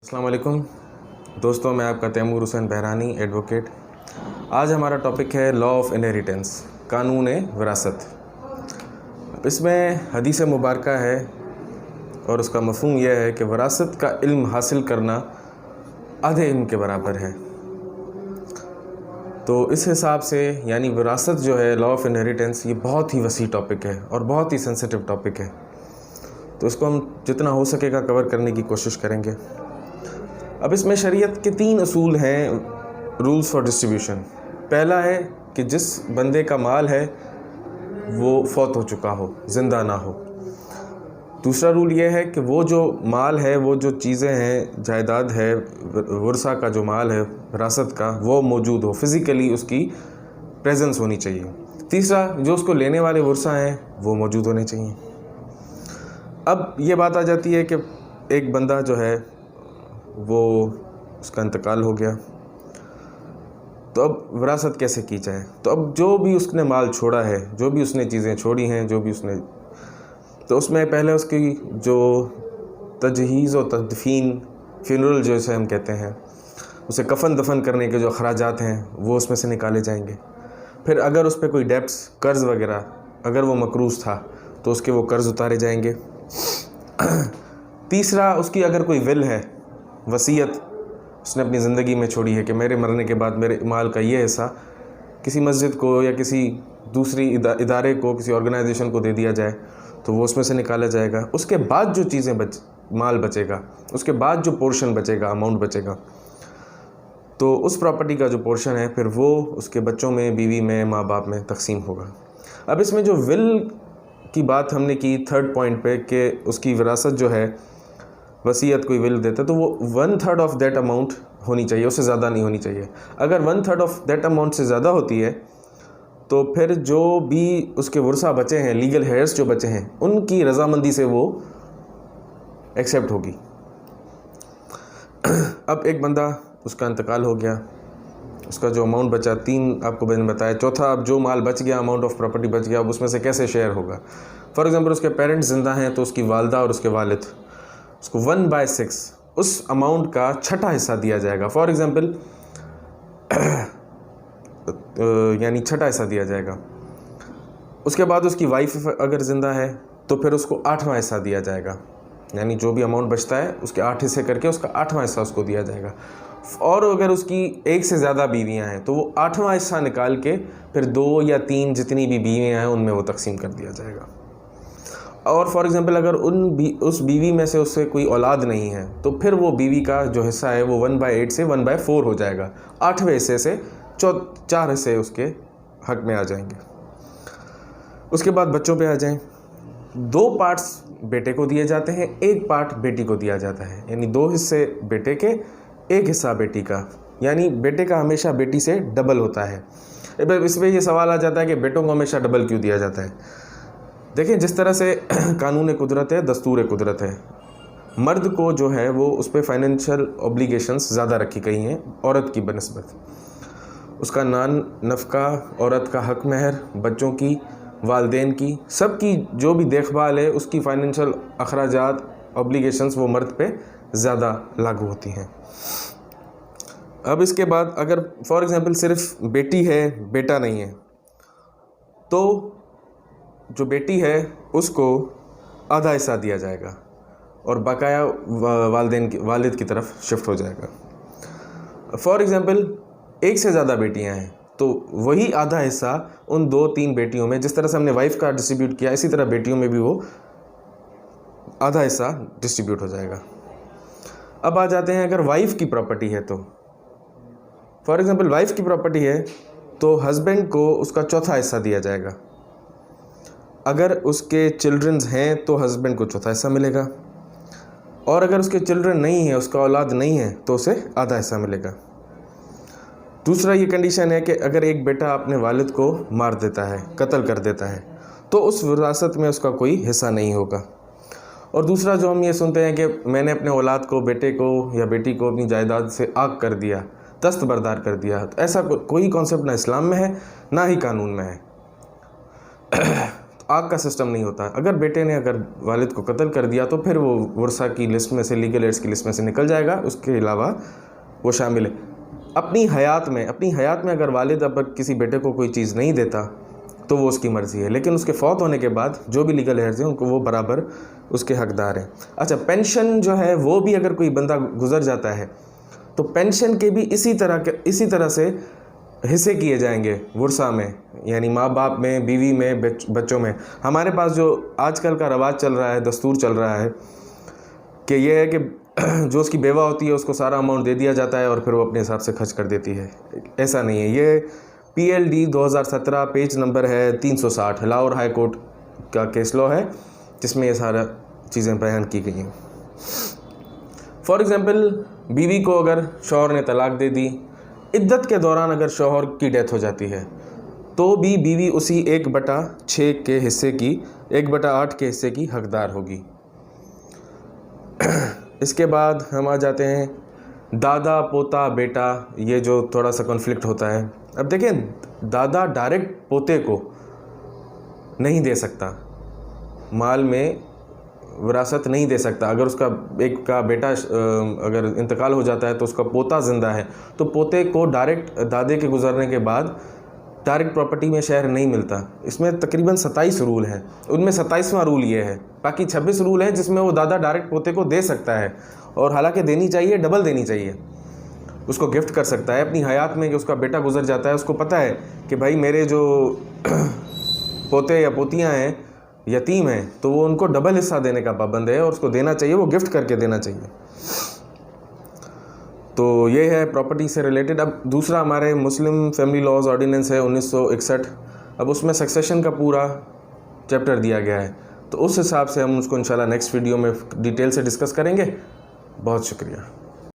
अस्सलाम वालेकुम दोस्तों, मैं आपका तैमूर हुसैन बहरानी एडवोकेट। आज हमारा टॉपिक है लॉ ऑफ इनहेरिटेंस, कानून विरासत। इसमें हदीस मुबारका है और उसका मफ़हूम यह है कि विरासत का इल्म हासिल करना आधे इल्म के बराबर है। तो इस हिसाब से यानी विरासत जो है, लॉ ऑफ इनहेरिटेंस, ये बहुत ही वसी टॉपिक है और बहुत ही सेंसिटिव टॉपिक है। तो इसको हम जितना हो सकेगा कवर करने की कोशिश करेंगे। अब इसमें शरीयत के 3 असूल हैं, रूल्स फॉर डिस्ट्रीब्यूशन। पहला है कि जिस बंदे का माल है वो फौत हो चुका हो, ज़िंदा ना हो। दूसरा रूल ये है कि वो जो माल है, वो जो चीज़ें हैं, जायदाद है, वर्सा का जो माल है, विरासत का, वो मौजूद हो, फिज़िकली उसकी प्रेजेंस होनी चाहिए। तीसरा, जो उसको लेने वाले वर्सा हैं वो मौजूद होने चाहिए। अब ये बात आ जाती है कि एक बंदा जो है वो उसका इंतकाल हो गया, तो अब विरासत कैसे की जाए। तो अब जो भी उसने माल छोड़ा है, जो भी उसने चीज़ें छोड़ी हैं, जो भी उसने, तो उसमें पहले उसकी जो तजहीज़ और तदफीन, फ्यूनरल जैसे हम कहते हैं, उसे कफन दफन करने के जो अखराजात हैं वो उसमें से निकाले जाएंगे। फिर अगर उस पर कोई डेब्ट्स, कर्ज़ वगैरह, अगर वो मकरूज़ था तो उसके वो कर्ज़ उतारे जाएंगे। तीसरा, उसकी अगर कोई विल है, वसीयत उसने अपनी ज़िंदगी में छोड़ी है कि मेरे मरने के बाद मेरे माल का ये हिस्सा किसी मस्जिद को या किसी दूसरी इदारे को, किसी ऑर्गेनाइजेशन को दे दिया जाए, तो वो उसमें से निकाला जाएगा। उसके बाद जो चीज़ें माल बचेगा, उसके बाद जो पोर्शन बचेगा, अमाउंट बचेगा, तो उस प्रॉपर्टी का जो पोर्शन है फिर वो उसके बच्चों में, बीवी में, माँ बाप में तकसीम होगा। अब इसमें जो विल की बात हमने की 3rd पॉइंट पे कि उसकी विरासत जो है, वसीयत कोई विल देता है तो वो 1/3 ऑफ दैट अमाउंट होनी चाहिए, उससे ज़्यादा नहीं होनी चाहिए। अगर 1/3 ऑफ दैट अमाउंट से ज़्यादा होती है तो फिर जो भी उसके वर्सा बचे हैं, लीगल हेयर्स जो बचे हैं, उनकी रजामंदी से वो एक्सेप्ट होगी। अब एक बंदा, उसका इंतकाल हो गया, उसका जो अमाउंट बचा, 3 आपको मैंने बताया। चौथा, अब जो माल बच गया, अमाउंट ऑफ प्रॉपर्टी बच गया, अब उसमें से कैसे शेयर होगा। फॉर एग्जांपल उसके पेरेंट्स ज़िंदा हैं तो उसकी वालदा और उसके वालिद, उसको 1/6 उस अमाउंट का छठा हिस्सा दिया जाएगा। फॉर एग्जांपल यानी छठा हिस्सा दिया जाएगा। उसके बाद उसकी वाइफ अगर ज़िंदा है तो फिर उसको 8वां हिस्सा दिया जाएगा, यानी जो भी अमाउंट बचता है उसके 8 हिस्से करके उसका 8वां हिस्सा उसको दिया जाएगा। और अगर उसकी 1 से ज़्यादा बीवियाँ हैं तो वो 8वां हिस्सा निकाल के फिर 2 या 3 जितनी भी बीवियाँ हैं उनमें वो तकसीम कर दिया जाएगा। और फॉर एग्ज़ाम्पल अगर उस बीवी में से उससे कोई औलाद नहीं है तो फिर वो बीवी का जो हिस्सा है वो 1/8 से 1/4 हो जाएगा। 8वें हिस्से से 4 हिस्से उसके हक में आ जाएंगे। उसके बाद बच्चों पे आ जाएं। 2 पार्ट्स बेटे को दिए जाते हैं, 1 पार्ट बेटी को दिया जाता है, यानी 2 हिस्से बेटे के, 1 हिस्सा बेटी का, यानी बेटे का हमेशा बेटी से डबल होता है। इस पर यह सवाल आ जाता है कि बेटों को हमेशा डबल क्यों दिया जाता है। देखिए, जिस तरह से कानून कुदरत है, दस्तूर कुदरत है, मर्द को जो है वो उस पर फाइनेंशियल ऑब्लिगेशंस ज़्यादा रखी गई हैं औरत की बनस्बत। उसका नफ़का, औरत का हक महर, बच्चों की, वालदेन की, सबकी जो भी देखभाल है, उसकी फाइनेंशियल अखराजात, ऑब्लिगेशंस वो मर्द पे ज़्यादा लागू होती हैं। अब इसके बाद अगर फॉर एग्ज़ाम्पल सिर्फ बेटी है, बेटा नहीं है, तो जो बेटी है उसको आधा हिस्सा दिया जाएगा और बकाया वालिद की तरफ शिफ्ट हो जाएगा। फॉर एग्ज़ाम्पल 1 से ज़्यादा बेटियां हैं तो वही आधा हिस्सा उन 2-3 बेटियों में, जिस तरह से हमने वाइफ का डिस्ट्रीब्यूट किया, इसी तरह बेटियों में भी वो आधा हिस्सा डिस्ट्रीब्यूट हो जाएगा। अब आ जाते हैं अगर वाइफ की प्रॉपर्टी है तो, फॉर एग्ज़ाम्पल वाइफ की प्रॉपर्टी है तो हस्बैंड को उसका चौथा हिस्सा दिया जाएगा। अगर उसके चिल्ड्रंस हैं तो हस्बैंड को चौथा हिस्सा मिलेगा, और अगर उसके चिल्ड्रन नहीं है, उसका औलाद नहीं है, तो उसे आधा हिस्सा मिलेगा। दूसरा ये कंडीशन है कि अगर एक बेटा अपने वालिद को मार देता है, कत्ल कर देता है, तो उस विरासत में उसका कोई हिस्सा नहीं होगा। और दूसरा जो हम ये सुनते हैं कि मैंने अपने औलाद को, बेटे को या बेटी को अपनी जायदाद से आग कर दिया, दस्तबरदार कर दिया, तो ऐसा कोई कॉन्सेप्ट ना इस्लाम में है ना ही कानून में है। आग का सिस्टम नहीं होता। अगर बेटे ने अगर वालिद को कत्ल कर दिया तो फिर वो वर्सा की लिस्ट में से, लीगल एड्स की लिस्ट में से निकल जाएगा, उसके अलावा वो शामिल है। अपनी हयात में अगर वालिद अब किसी बेटे को कोई चीज़ नहीं देता तो वो उसकी मर्ज़ी है, लेकिन उसके फौत होने के बाद जो भी लीगल एड्स हैं उनको वो बराबर उसके हकदार हैं। अच्छा, पेंशन जो है वो भी अगर कोई बंदा गुजर जाता है तो पेंशन के भी इसी तरह से हिस्से किए जाएंगे वर्सा में, यानी माँ बाप में, बीवी में, बच्चों में। हमारे पास जो आजकल का रवाज चल रहा है, दस्तूर चल रहा है कि ये है कि जो उसकी बेवा होती है उसको सारा अमाउंट दे दिया जाता है और फिर वो अपने हिसाब से खर्च कर देती है। ऐसा नहीं है। ये PLD 2017 पेज नंबर है 360, लाहौर हाई कोर्ट का केस लॉ है जिसमें ये सारा चीज़ें बयान की गई हैं। फॉर एग्ज़ाम्पल, बीवी को अगर शौहर ने तलाक दे दी, इद्दत के दौरान अगर शौहर की डेथ हो जाती है तो भी बीवी उसी 1/6 के हिस्से की, 1/8 के हिस्से की हकदार होगी। इसके बाद हम आ जाते हैं दादा, पोता, बेटा, ये जो थोड़ा सा कॉन्फ्लिक्ट होता है। अब देखें, दादा डायरेक्ट पोते को नहीं दे सकता, माल में विरासत नहीं दे सकता। अगर उसका एक का बेटा अगर इंतकाल हो जाता है तो उसका पोता ज़िंदा है तो पोते को डायरेक्ट दादे के गुजरने के बाद डायरेक्ट प्रॉपर्टी में शेयर नहीं मिलता। इसमें तकरीबन 27 रूल हैं, उनमें 27वां रूल ये है। बाकी 26 रूल हैं जिसमें वो दादा डायरेक्ट पोते को दे सकता है, और हालांकि देनी चाहिए, डबल देनी चाहिए। उसको गिफ्ट कर सकता है अपनी हयात में कि उसका बेटा गुजर जाता है, उसको पता है कि भाई मेरे जो पोते या पोतियाँ हैं यतीम हैं तो वो उनको डबल हिस्सा देने का पाबंद है और उसको देना चाहिए, वो गिफ्ट करके देना चाहिए। तो ये है प्रॉपर्टी से रिलेटेड। अब दूसरा हमारे मुस्लिम फैमिली लॉज ऑर्डिनेंस है 1961। अब उसमें सक्सेशन का पूरा चैप्टर दिया गया है, तो उस हिसाब से हम उसको इंशाल्लाह नेक्स्ट वीडियो में डिटेल से डिस्कस करेंगे। बहुत शुक्रिया।